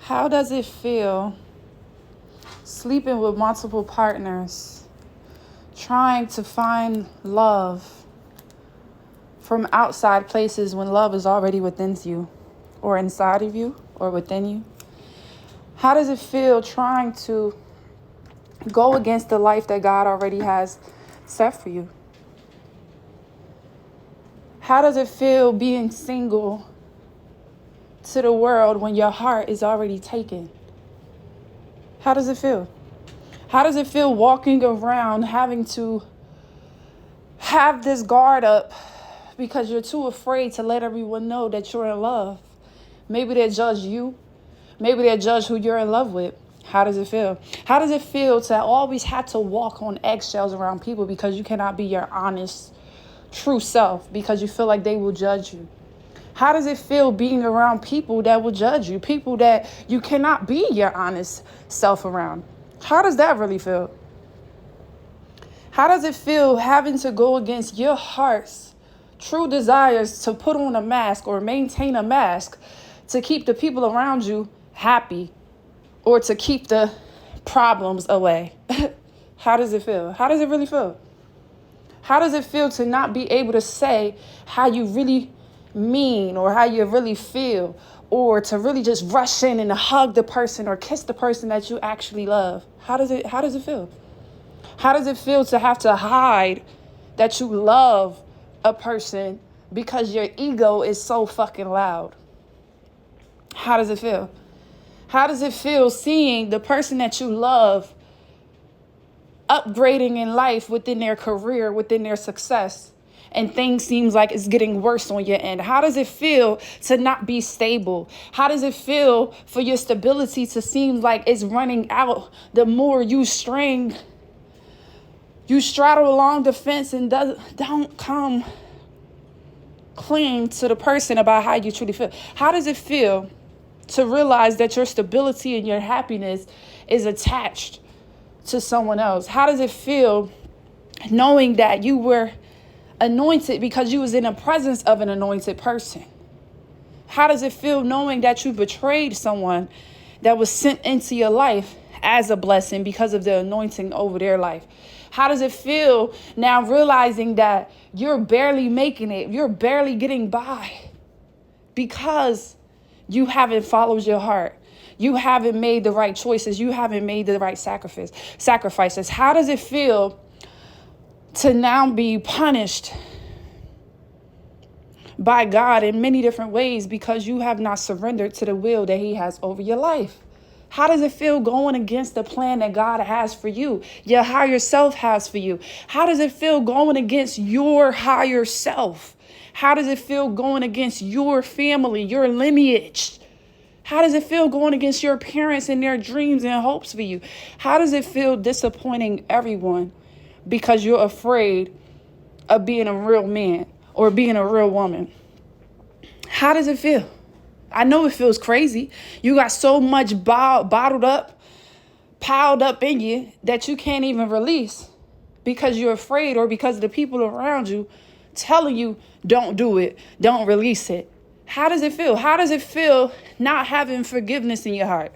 How does it feel sleeping with multiple partners, trying to find love from outside places when love is already within you, or inside of you, or within you? How does it feel trying to go against the life that God already has set for you? How does it feel being single to the world when your heart is already taken? How does it feel? How does it feel walking around having to have this guard up because you're too afraid to let everyone know that you're in love? Maybe they'll judge you. Maybe they'll judge who you're in love with. How does it feel? How does it feel to always have to walk on eggshells around people because you cannot be your honest, true self because you feel like they will judge you? How does it feel being around people that will judge you, people that you cannot be your honest self around? How does that really feel? How does it feel having to go against your heart's true desires to put on a mask or maintain a mask to keep the people around you happy or to keep the problems away? How does it feel? How does it really feel? How does it feel to not be able to say how you really mean or how you really feel, or to really just rush in and hug the person or kiss the person that you actually love? How does it feel? How does it feel to have to hide that you love a person because your ego is so fucking loud? How does it feel? How does it feel seeing the person that you love upgrading in life, within their career, within their success, and things seems like it's getting worse on your end? How does it feel to not be stable? How does it feel for your stability to seem like it's running out the more you straddle along the fence and don't come clean to the person about how you truly feel? How does it feel to realize that your stability and your happiness is attached to someone else? How does it feel knowing that you were anointed because you was in the presence of an anointed person? How does it feel knowing that you betrayed someone that was sent into your life as a blessing because of the anointing over their life? How does it feel now realizing that you're barely making it, you're barely getting by because you haven't followed your heart? You haven't made the right choices. You haven't made the right sacrifices. How does it feel to now be punished by God in many different ways because you have not surrendered to the will that He has over your life? How does it feel going against the plan that God has for you, your higher self has for you? How does it feel going against your higher self? How does it feel going against your family, your lineage? How does it feel going against your parents and their dreams and hopes for you? How does it feel disappointing everyone because you're afraid of being a real man or being a real woman? How does it feel? I know it feels crazy. You got so much bottled up, piled up in you that you can't even release because you're afraid, or because the people around you telling you don't do it, don't release it. How does it feel? How does it feel not having forgiveness in your heart?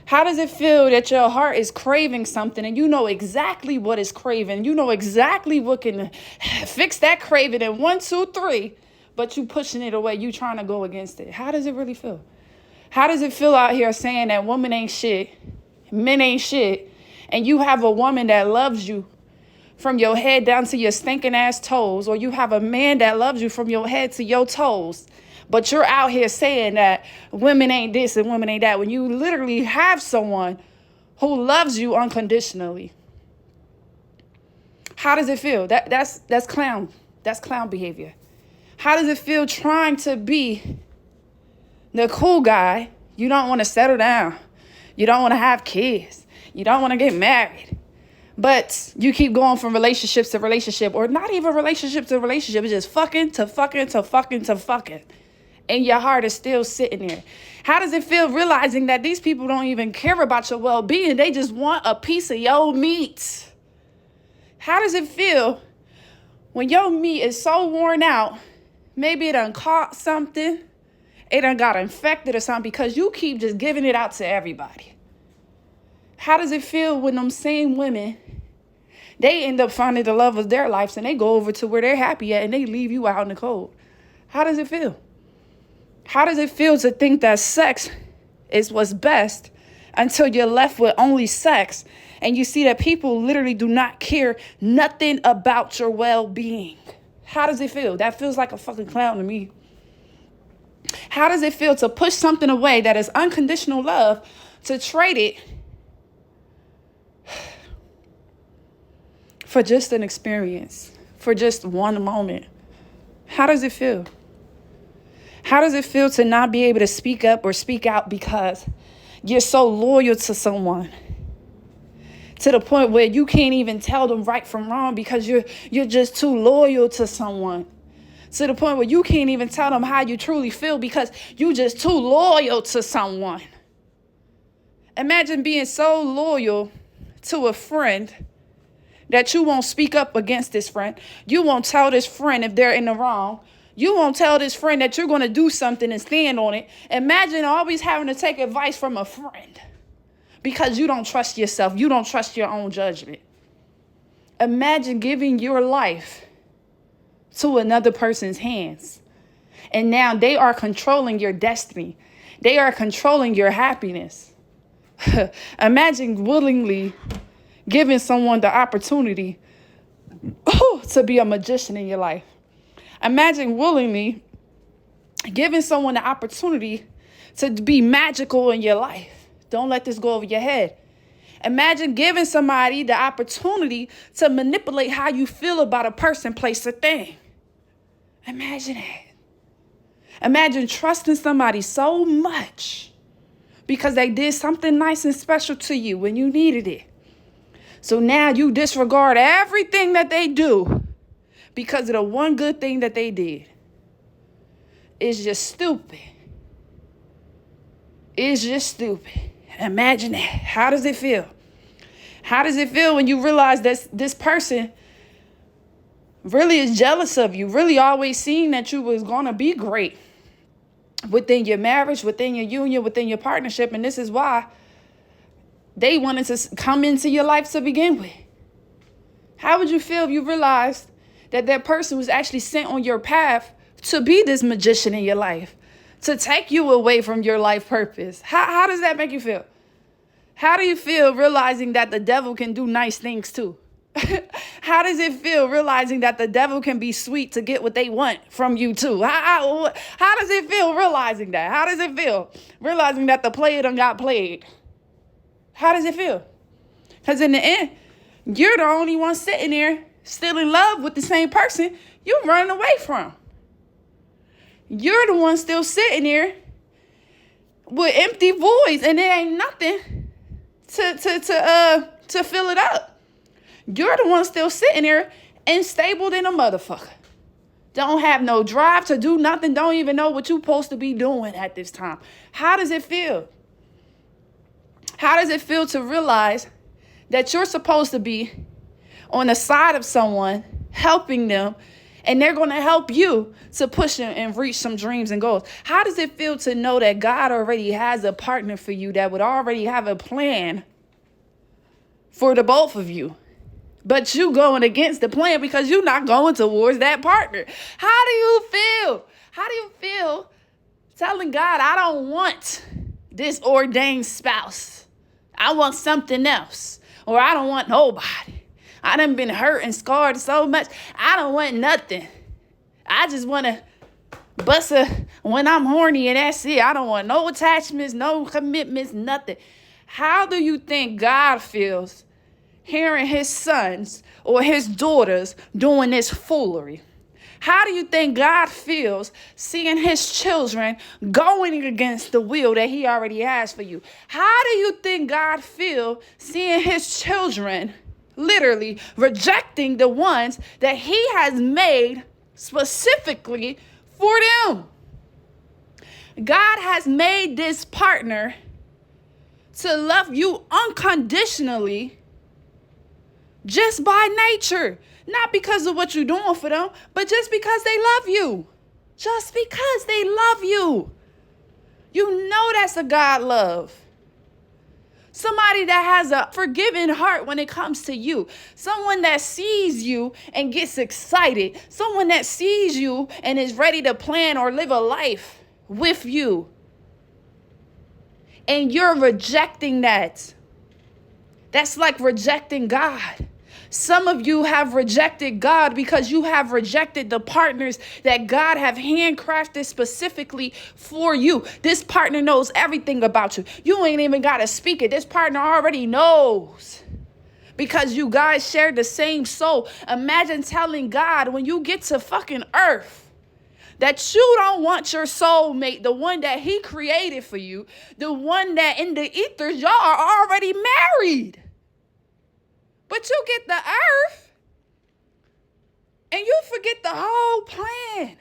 How does it feel that your heart is craving something and you know exactly what it's craving? You know exactly what can fix that craving in 1, 2, 3, but you pushing it away. You trying to go against it. How does it really feel? How does it feel out here saying that women ain't shit, men ain't shit, and you have a woman that loves you from your head down to your stinking ass toes, or you have a man that loves you from your head to your toes, but you're out here saying that women ain't this and women ain't that when you literally have someone who loves you unconditionally? How does it feel? That's clown behavior. How does it feel trying to be the cool guy? You don't want to settle down. You don't want to have kids. You don't want to get married. But you keep going from relationships to relationship, or not even relationship to relationship. It's just fucking to fucking to fucking to fucking. And your heart is still sitting there. How does it feel realizing that these people don't even care about your well-being? They just want a piece of your meat. How does it feel when your meat is so worn out? Maybe it done caught something it done got infected or something because you keep just giving it out to everybody. How does it feel when them same women, they end up finding the love of their lives and they go over to where they're happy at and they leave you out in the cold? How does it feel? How does it feel to think that sex is what's best until you're left with only sex and you see that people literally do not care nothing about your well-being? How does it feel? That feels like a fucking clown to me. How does it feel to push something away that is unconditional love to trade it for just an experience, for just one moment? How does it feel? How does it feel to not be able to speak up or speak out because you're so loyal to someone to the point where you can't even tell them right from wrong because you're just too loyal to someone, to the point where you can't even tell them how you truly feel because you're just too loyal to someone? Imagine being so loyal to a friend that you won't speak up against this friend. You won't tell this friend if they're in the wrong. You won't tell this friend that you're going to do something and stand on it. Imagine always having to take advice from a friend because you don't trust yourself. You don't trust your own judgment. Imagine giving your life to another person's hands. And now they are controlling your destiny. They are controlling your happiness. Imagine willingly giving someone the opportunity to be a magician in your life. Imagine willingly giving someone the opportunity to be magical in your life. Don't let this go over your head. Imagine giving somebody the opportunity to manipulate how you feel about a person, place, or thing. Imagine that. Imagine trusting somebody so much because they did something nice and special to you when you needed it. So now you disregard everything that they do because of the one good thing that they did. It's just stupid. It's just stupid. Imagine that. How does it feel? How does it feel when you realize that this person really is jealous of you, really always seeing that you was going to be great within your marriage, within your union, within your partnership, and this is why they wanted to come into your life to begin with? How would you feel if you realized that that person was actually sent on your path to be this magician in your life, to take you away from your life purpose? How does that make you feel? How do you feel realizing that the devil can do nice things too? How does it feel realizing that the devil can be sweet to get what they want from you too? How does it feel realizing that? How does it feel realizing that the player done got played? How does it feel? Because in the end, you're the only one sitting there still in love with the same person you're running away from. You're the one still sitting there with empty voids, and there ain't nothing to fill it up. You're the one still sitting there unstable than a motherfucker. Don't have no drive to do nothing. Don't even know what you're supposed to be doing at this time. How does it feel? How does it feel to realize that you're supposed to be on the side of someone, helping them, and they're going to help you to push them and reach some dreams and goals? How does it feel to know that God already has a partner for you that would already have a plan for the both of you, but you going against the plan because you're not going towards that partner? How do you feel? How do you feel telling God, I don't want this ordained spouse. I want something else. Or I don't want nobody. I done been hurt and scarred so much. I don't want nothing. I just want to bust when I'm horny and that's it. I don't want no attachments, no commitments, nothing. How do you think God feels hearing his sons or his daughters doing this foolery? How do you think God feels seeing his children going against the will that he already has for you? How do you think God feels seeing his children literally rejecting the ones that he has made specifically for them? God has made this partner to love you unconditionally just by nature. Not because of what you're doing for them, but just because they love you. Just because they love you. You know that's a God love. Somebody that has a forgiving heart when it comes to you. Someone that sees you and gets excited. Someone that sees you and is ready to plan or live a life with you. And you're rejecting that. That's like rejecting God. Some of you have rejected God because you have rejected the partners that God have handcrafted specifically for you. This partner knows everything about you. You ain't even got to speak it. This partner already knows because you guys share the same soul. Imagine telling God when you get to fucking earth that you don't want your soulmate, the one that he created for you, the one that in the ethers, y'all are already married. But you get the earth and you forget the whole plan.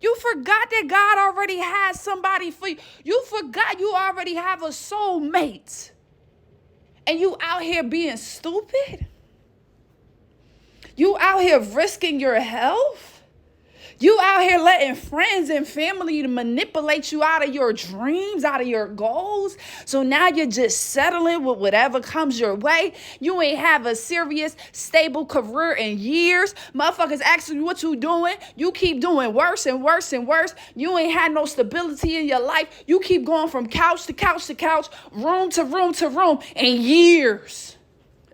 You forgot that God already has somebody for you. You forgot you already have a soulmate. And you out here being stupid. You out here risking your health. You out here letting friends and family to manipulate you out of your dreams, out of your goals. So now you're just settling with whatever comes your way. You ain't have a serious, stable career in years. Motherfuckers asking you what you doing. You keep doing worse and worse and worse. You ain't had no stability in your life. You keep going from couch to couch to couch, room to room to room in years.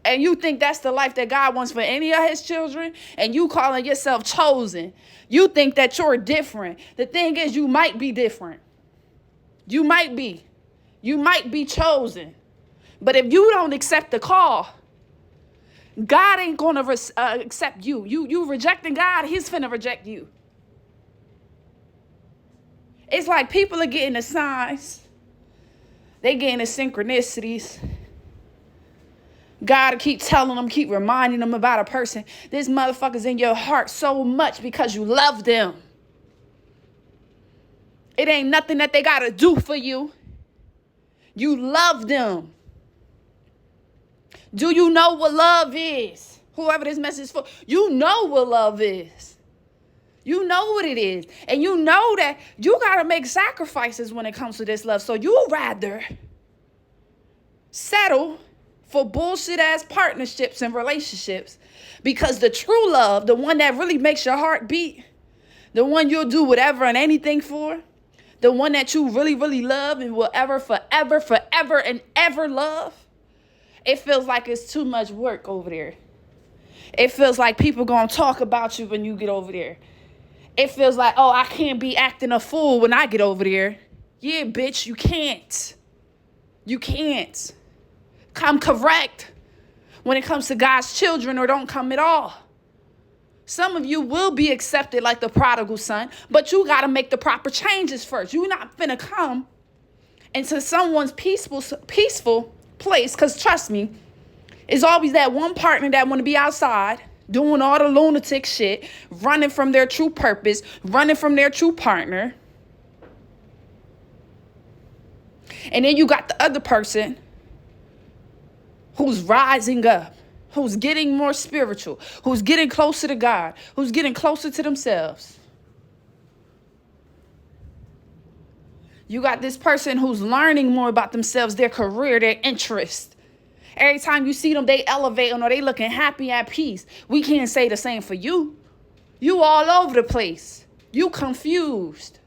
And you think that's the life that God wants for any of his children? And you calling yourself chosen. You think that you're different. The thing is, you might be different. You might be. You might be chosen. But if you don't accept the call, God ain't going to accept you. You rejecting God, he's finna reject you. It's like people are getting the signs. They getting the synchronicities. God keep telling them, keep reminding them about a person. This motherfucker's in your heart so much because you love them. It ain't nothing that they got to do for you. You love them. Do you know what love is? Whoever this message is for, you know what love is. You know what it is. And you know that you got to make sacrifices when it comes to this love. So you'd rather settle for bullshit ass partnerships and relationships, because the true love, the one that really makes your heart beat, the one you'll do whatever and anything for, the one that you really, really love and will ever, forever and ever love, it feels like it's too much work over there. It feels like people gonna talk about you when you get over there. It feels like, oh, I can't be acting a fool when I get over there. Yeah, bitch, you can't. You can't. Come correct when it comes to God's children, or don't come at all. Some of you will be accepted like the prodigal son, but you got to make the proper changes first. You're not finna come into someone's peaceful place, because trust me, it's always that one partner that want to be outside doing all the lunatic shit, running from their true purpose, running from their true partner. And then you got the other person who's rising up, who's getting more spiritual, who's getting closer to God, who's getting closer to themselves. You got this person who's learning more about themselves, their career, their interest. Every time you see them, they elevating or they looking happy, at peace. We can't say the same for you. You all over the place. You confused.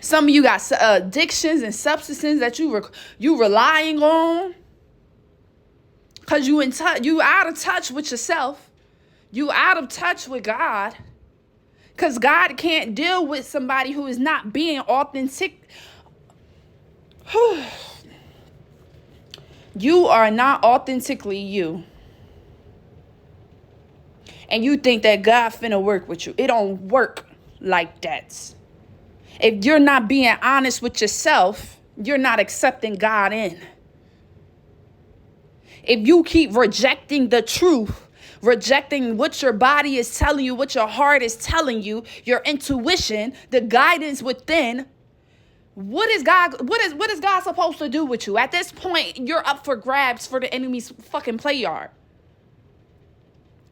Some of you got addictions and substances that you relying on. Because you out of touch with yourself. You out of touch with God. Because God can't deal with somebody who is not being authentic. You are not authentically you. And you think that God finna work with you. It don't work like that. If you're not being honest with yourself, you're not accepting God in. If you keep rejecting the truth, rejecting what your body is telling you, what your heart is telling you, your intuition, the guidance within, what is God supposed to do with you? At this point, you're up for grabs for the enemy's fucking play yard.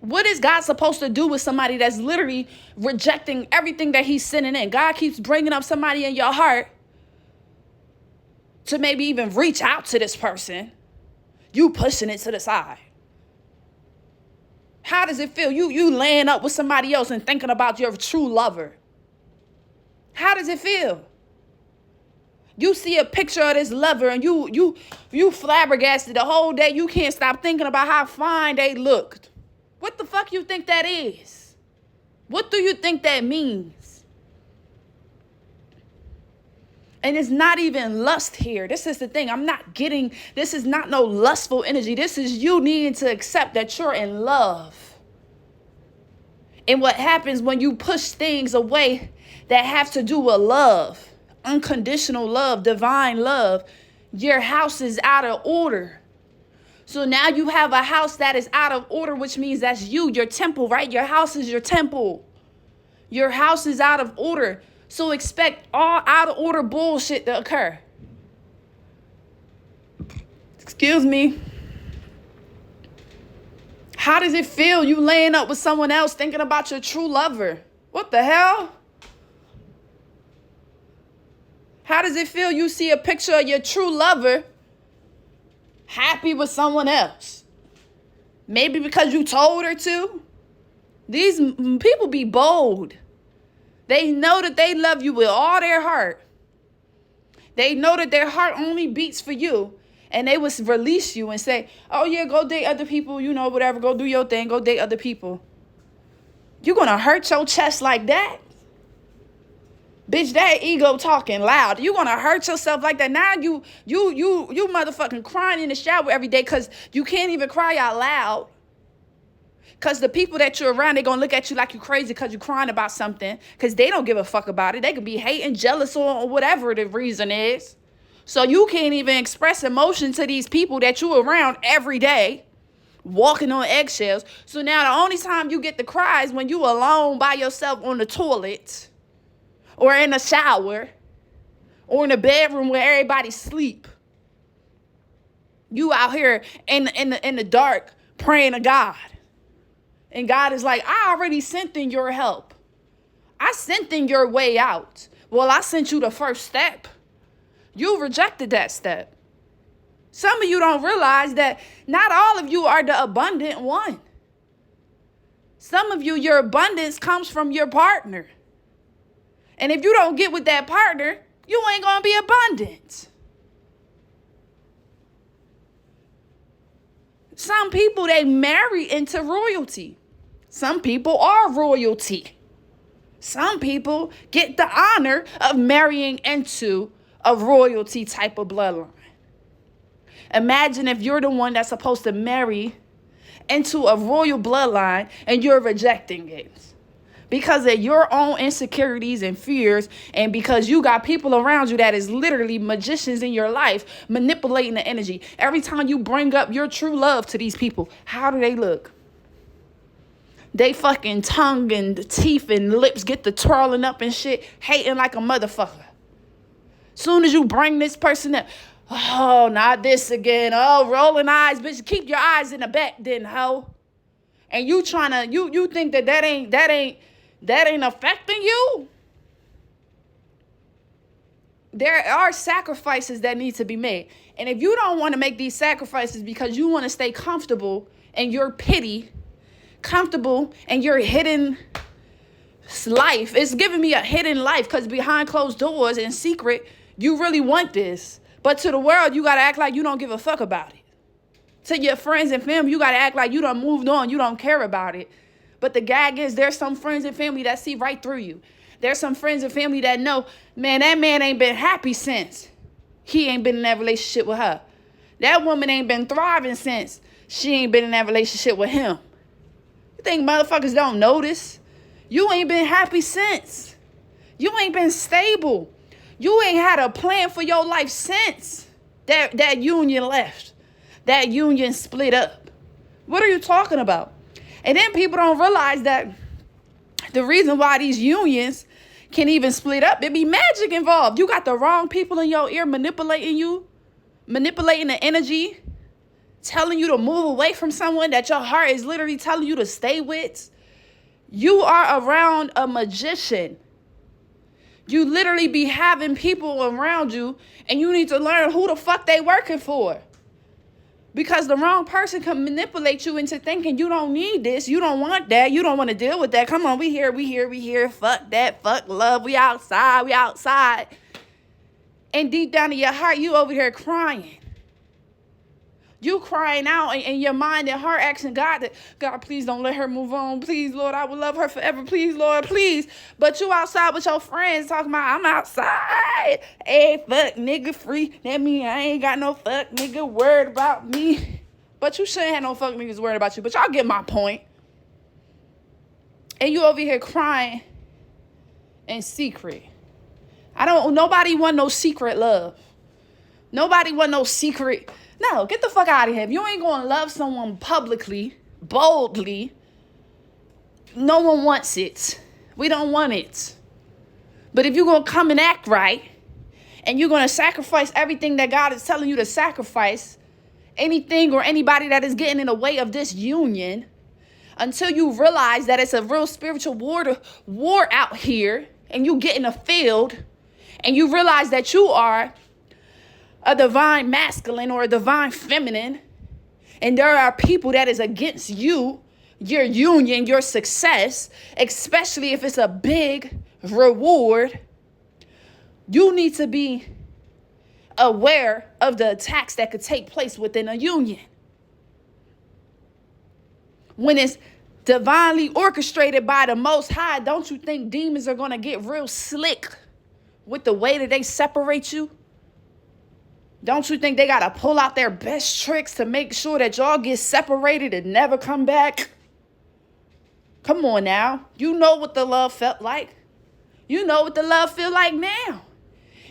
What is God supposed to do with somebody that's literally rejecting everything that he's sending in? God keeps bringing up somebody in your heart to maybe even reach out to this person. You pushing it to the side. How does it feel? You laying up with somebody else and thinking about your true lover. How does it feel? You see a picture of this lover and you flabbergasted the whole day. You can't stop thinking about how fine they looked. What the fuck you think that is? What do you think that means? And it's not even lust here. This is the thing. This is not no lustful energy. This is you needing to accept that you're in love. And what happens when you push things away that have to do with love, unconditional love, divine love, your house is out of order. So now you have a house that is out of order, which means that's you, your temple, right? Your house is your temple. Your house is out of order. So expect all out of order bullshit to occur. Excuse me. How does it feel you laying up with someone else thinking about your true lover? What the hell? How does it feel you see a picture of your true lover happy with someone else? Maybe because you told her to. These people be bold. They know that they love you with all their heart. They know that their heart only beats for you. And they would release you and say, oh yeah, go date other people, whatever, go do your thing, go date other people. You're going to hurt your chest like that? Bitch, that ego talking loud. You're going to hurt yourself like that. Now you motherfucking crying in the shower every day because you can't even cry out loud. Because the people that you're around, they're going to look at you like you're crazy because you're crying about something. Because they don't give a fuck about it. They could be hating, jealous, or whatever the reason is. So you can't even express emotion to these people that you're around every day, walking on eggshells. So now the only time you get the cry is when you alone by yourself on the toilet or in the shower or in the bedroom where everybody sleep. You out here in the dark praying to God. And God is like, I already sent in your help. I sent in your way out. Well, I sent you the first step. You rejected that step. Some of you don't realize that not all of you are the abundant one. Some of you, your abundance comes from your partner. And if you don't get with that partner, you ain't going to be abundant. Some people, they marry into royalty. Some people are royalty. Some people get the honor of marrying into a royalty type of bloodline. Imagine if you're the one that's supposed to marry into a royal bloodline and you're rejecting it because of your own insecurities and fears, and because you got people around you that is literally magicians in your life manipulating the energy. Every time you bring up your true love to these people, how do they look? They fucking tongue and teeth and lips get the twirling up and shit, hating like a motherfucker. Soon as you bring this person up, oh, not this again. Oh, rolling eyes, bitch. Keep your eyes in the back, then, hoe. And you trying to, you think that ain't affecting you? There are sacrifices that need to be made. And if you don't want to make these sacrifices because you want to stay comfortable in your pity, comfortable in your hidden life, it's giving me a hidden life because behind closed doors in secret, you really want this. But to the world, you got to act like you don't give a fuck about it. To your friends and family, you got to act like you done moved on. You don't care about it. But the gag is there's some friends and family that see right through you. There's some friends and family that know, man, that man ain't been happy since he ain't been in that relationship with her. That woman ain't been thriving since she ain't been in that relationship with him. You think motherfuckers don't notice? You ain't been happy since. You ain't been stable. You ain't had a plan for your life since that union left. That union split up. What are you talking about? And then people don't realize that the reason why these unions can even split up, there be magic involved. You got the wrong people in your ear manipulating you, manipulating the energy telling you to move away from someone that your heart is literally telling you to stay with. You are around a magician. You literally be having people around you, and you need to learn who the fuck they working for. Because the wrong person can manipulate you into thinking you don't need this, you don't want that, you don't want to deal with that. Come on, we here. Fuck that, fuck love. We outside. And deep down in your heart, you over here crying. You crying out in your mind and heart, asking God that, God, please don't let her move on. Please, Lord, I will love her forever. Please, Lord, please. But you outside with your friends talking about, I'm outside. Hey, fuck, nigga, free. That mean I ain't got no fuck nigga worried about me. But you shouldn't have no fuck niggas worried about you. But y'all get my point. And you over here crying in secret. Nobody want no secret love. Nobody want no secret. No, get the fuck out of here. If you ain't going to love someone publicly, boldly, no one wants it. We don't want it. But if you're going to come and act right, and you're going to sacrifice everything that God is telling you to sacrifice, anything or anybody that is getting in the way of this union, until you realize that it's a real spiritual war out here, and you get in a field, and you realize that you are a divine masculine or a divine feminine, and there are people that is against you, your union, your success, especially if it's a big reward, you need to be aware of the attacks that could take place within a union. When it's divinely orchestrated by the Most High, don't you think demons are going to get real slick with the way that they separate you? Don't you think they got to pull out their best tricks to make sure that y'all get separated and never come back? Come on now. You know what the love felt like. You know what the love feel like now.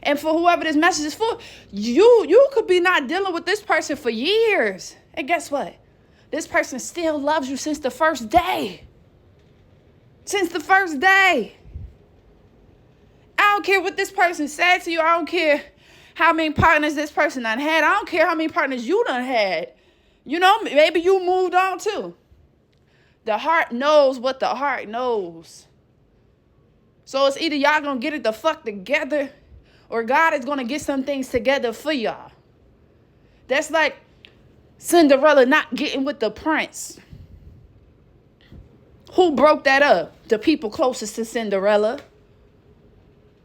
And for whoever this message is for, you could be not dealing with this person for years. And guess what? This person still loves you since the first day. Since the first day. I don't care what this person said to you. I don't care how many partners this person done had. I don't care how many partners you done had. You know, maybe you moved on too. The heart knows what the heart knows. So it's either y'all gonna get it the fuck together, or God is gonna get some things together for y'all. That's like Cinderella not getting with the prince. Who broke that up? The people closest to Cinderella.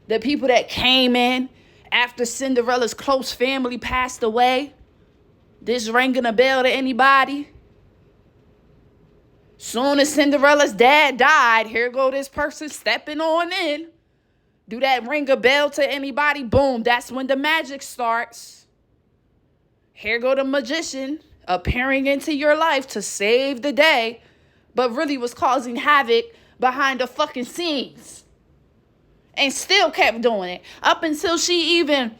The people that came in after Cinderella's close family passed away. This ringing a bell to anybody? Soon as Cinderella's dad died, here go this person stepping on in. Do that ring a bell to anybody? Boom, that's when the magic starts. Here go the magician appearing into your life to save the day, but really was causing havoc behind the fucking scenes. And still kept doing it up until she even,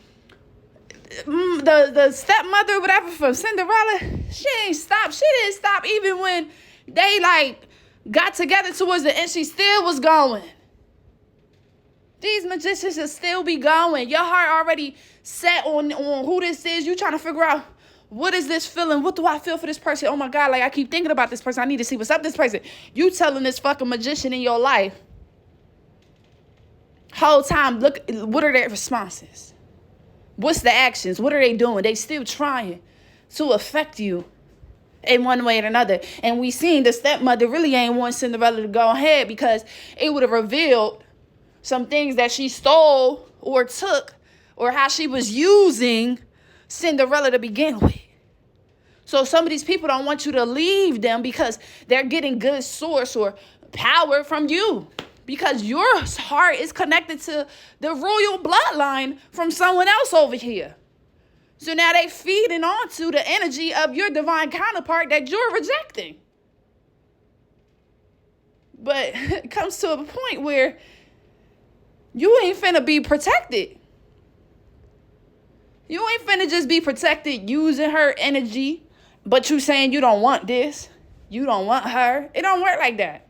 the stepmother, whatever, from Cinderella, she ain't stopped. She didn't stop even when they got together towards the end. She still was going. These magicians should still be going. Your heart already set on who this is. You trying to figure out, what is this feeling? What do I feel for this person? Oh my God, I keep thinking about this person. I need to see what's up with this person. You telling this fucking magician in your life, whole time, look, what are their responses? What's the actions? What are they doing? They still trying to affect you in one way or another. And we seen the stepmother really ain't want Cinderella to go ahead, because it would have revealed some things that she stole or took, or how she was using Cinderella to begin with. So some of these people don't want you to leave them because they're getting good source or power from you. Because your heart is connected to the royal bloodline from someone else over here. So now they feeding onto the energy of your divine counterpart that you're rejecting. But it comes to a point where you ain't finna be protected. You ain't finna just be protected using her energy, but you saying you don't want this. You don't want her. It don't work like that.